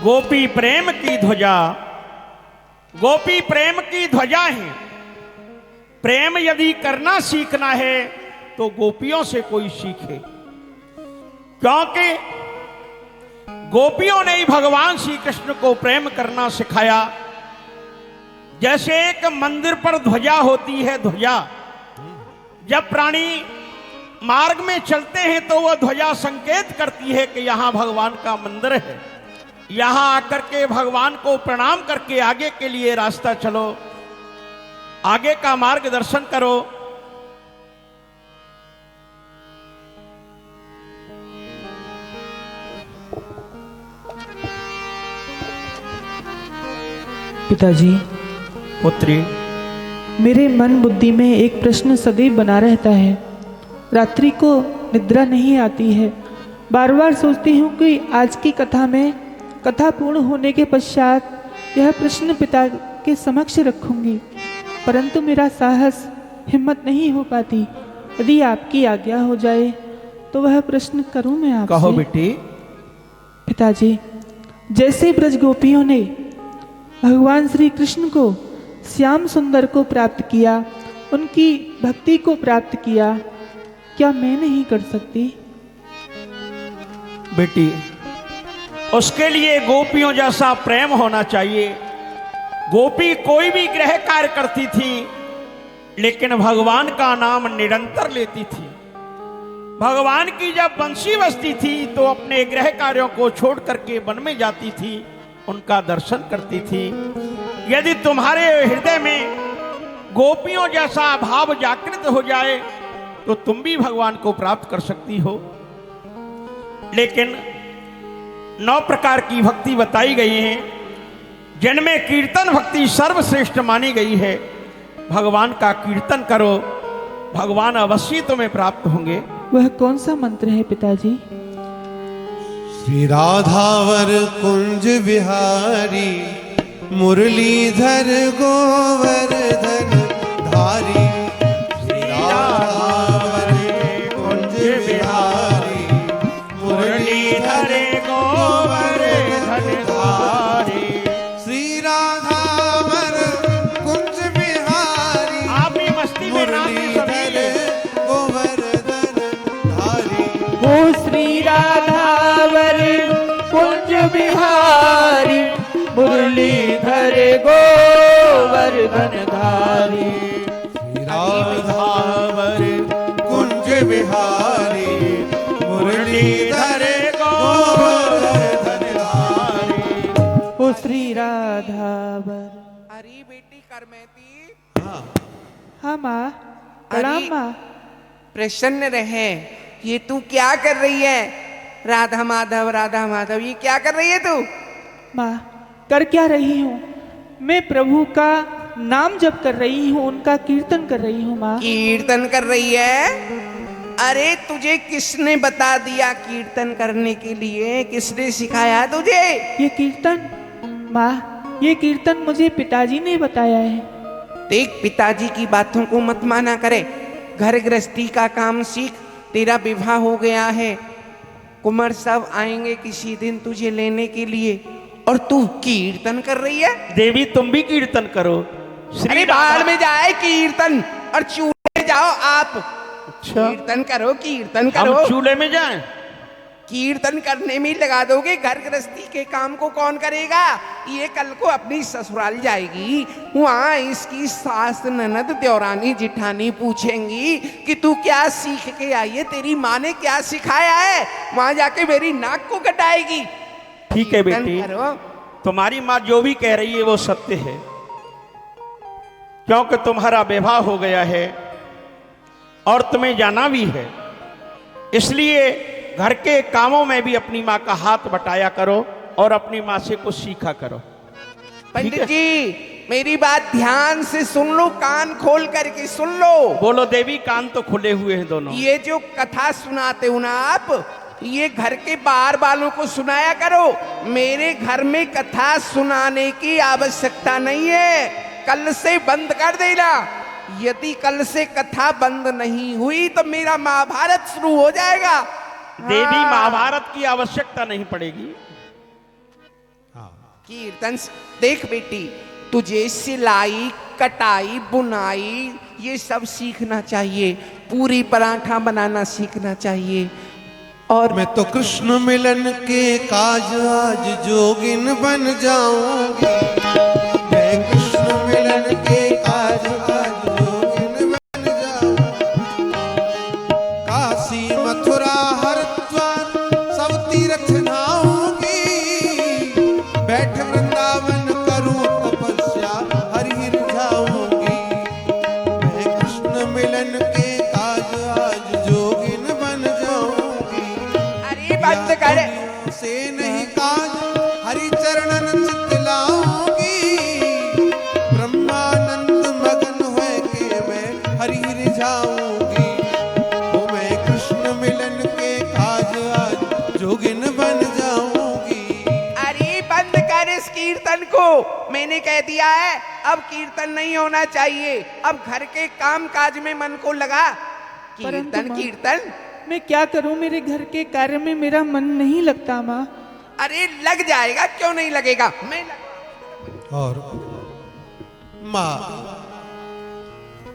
गोपी प्रेम की ध्वजा, गोपी प्रेम की ध्वजा है। प्रेम यदि करना सीखना है तो गोपियों से कोई सीखे, क्योंकि गोपियों ने ही भगवान श्री कृष्ण को प्रेम करना सिखाया। जैसे एक मंदिर पर ध्वजा होती है, ध्वजा जब प्राणी मार्ग में चलते हैं तो वह ध्वजा संकेत करती है कि यहां भगवान का मंदिर है। यहां आकर के भगवान को प्रणाम करके आगे के लिए रास्ता चलो, आगे का मार्गदर्शन करो। पिताजी, पुत्री, मेरे मन बुद्धि में एक प्रश्न सदैव बना रहता है। रात्रि को निद्रा नहीं आती है। बार बार सोचती हूँ कि आज की कथा में, कथा पूर्ण होने के पश्चात यह प्रश्न पिता के समक्ष रखूंगी, परंतु मेरा साहस, हिम्मत नहीं हो पाती। यदि आपकी आज्ञा हो जाए तो वह प्रश्न करूं मैं आपसे। कहो बेटी। पिताजी, जैसे ब्रज गोपियों ने भगवान श्री कृष्ण को, श्याम सुंदर को प्राप्त किया, उनकी भक्ति को प्राप्त किया, क्या मैं नहीं कर सकती? बेटी, उसके लिए गोपियों जैसा प्रेम होना चाहिए। गोपी कोई भी गृह कार्य करती थी, लेकिन भगवान का नाम निरंतर लेती थी। भगवान की जब बंसी बजती थी तो अपने गृह कार्यों को छोड़ करके वन में जाती थी, उनका दर्शन करती थी। यदि तुम्हारे हृदय में गोपियों जैसा भाव जागृत हो जाए तो तुम भी भगवान को प्राप्त कर सकती हो। लेकिन 9 प्रकार की भक्ति बताई गई है, जिनमें कीर्तन भक्ति सर्वश्रेष्ठ मानी गई है। भगवान का कीर्तन करो, भगवान अवश्य तुम्हें प्राप्त होंगे। वह कौन सा मंत्र है पिताजी? श्री राधावर कुंज विहारी, मुरलीधर गोवर्धन धारी। श्री राधावर कुंज विहारी, मुरलीधर गोवर्धन धारी। श्री राधावर कुंज विहारी, आप भी मस्ती में मुरलीधर गोवर्धन धारी। ओ श्री राधावर कुंज बिहारी, मुरलीधर गोवर्धन धारी। श्री राधावर कुंज विहारी, मुरलीधर गोवर्धन धारी। ओ श्री राधावर। अरे बेटी करमैती, हाँ माँ, प्रणाम अरे, माँ। प्रसन्न रहे। ये तू क्या कर रही है? राधा माधव राधा माधव, ये क्या कर रही है तू? माँ, कर क्या रही हूँ? मैं प्रभु का नाम जप कर रही हूँ, उनका कीर्तन कर रही हूँ माँ। कीर्तन कर रही है? अरे तुझे किसने बता दिया कीर्तन करने के लिए? किसने सिखाया तुझे? ये कीर्तन माँ, ये कीर्तन मुझे पिताजी ने बताया है। देख, पिताजी की बातों को मत माना करे। घर गृहस्थी का काम सीख। तेरा विवाह हो गया है, कुमार सब आएंगे किसी दिन तुझे लेने के लिए, और तू कीर्तन कर रही है? देवी, तुम भी कीर्तन करो। अरे बाहर में जाए कीर्तन, और चूल्हे में जाओ आप। अच्छा, कीर्तन करो, कीर्तन हम करो। चूल्हे में जाएं? कीर्तन करने में लगा दोगे, घर गृहस्थी के काम को कौन करेगा? ये कल को अपनी ससुराल जाएगी, वहां इसकी सास, ननद, देवरानी, जिठानी पूछेंगी कि तू क्या सीख के आई है, तेरी माँ ने क्या सिखाया है। वहां जाके मेरी नाक को कटाएगी। ठीक है कीर्तन बेटी, करो। तुम्हारी माँ जो भी कह रही है वो सत्य है, क्योंकि तुम्हारा विवाह हो गया है और तुम्हें जाना भी है। इसलिए घर के कामों में भी अपनी माँ का हाथ बटाया करो और अपनी माँ से कुछ सीखा करो। पंडित जी, मेरी बात ध्यान से सुन लो, कान खोल करके सुन लो। बोलो देवी, कान तो खुले हुए हैं दोनों। ये जो कथा सुनाते हो ना आप, ये घर के बाहर वालों को सुनाया करो। मेरे घर में कथा सुनाने की आवश्यकता नहीं है, कल से बंद कर देना। यदि कल से कथा बंद नहीं हुई तो मेरा महाभारत शुरू हो जाएगा। देवी, हाँ। महाभारत की आवश्यकता नहीं पड़ेगी। हाँ कीर्तन देख बेटी, तुझे सिलाई कटाई बुनाई ये सब सीखना चाहिए, पूरी पराठा बनाना सीखना चाहिए। और मैं तो कृष्ण मिलन के काज आज जोगिन बन जाऊंगी। मैं कृष्ण मिलन के काज आज जोगिन बन जाऊंगी। काशी मथुरा हरिद्वार सब तीर्थ नहाऊंगी। बैठ वृंदावन करूं तपस्या हरि रिझाऊंगी। मैं कृष्ण मिलन के काज आज जोगिन बन जाऊंगी। अरे बंद कर। से नहीं काज हरि चरणन चित लाऊंगी। ब्रह्मानंद मगन है के मैं हरि रिझाऊंगी। ओ मैं कृष्ण मिलन के काज आज जोगिन बन जाऊंगी। अरे बंद कर इस कीर्तन को, मैंने कह दिया है अब कीर्तन नहीं होना चाहिए। अब घर के काम काज में मन को लगा। कीर्तन परंतु माँ- कीर्तन मैं क्या करूं, मेरे घर के कार्य में मेरा मन नहीं लगता माँ। अरे लग जाएगा, क्यों नहीं लगेगा, मैं और माँ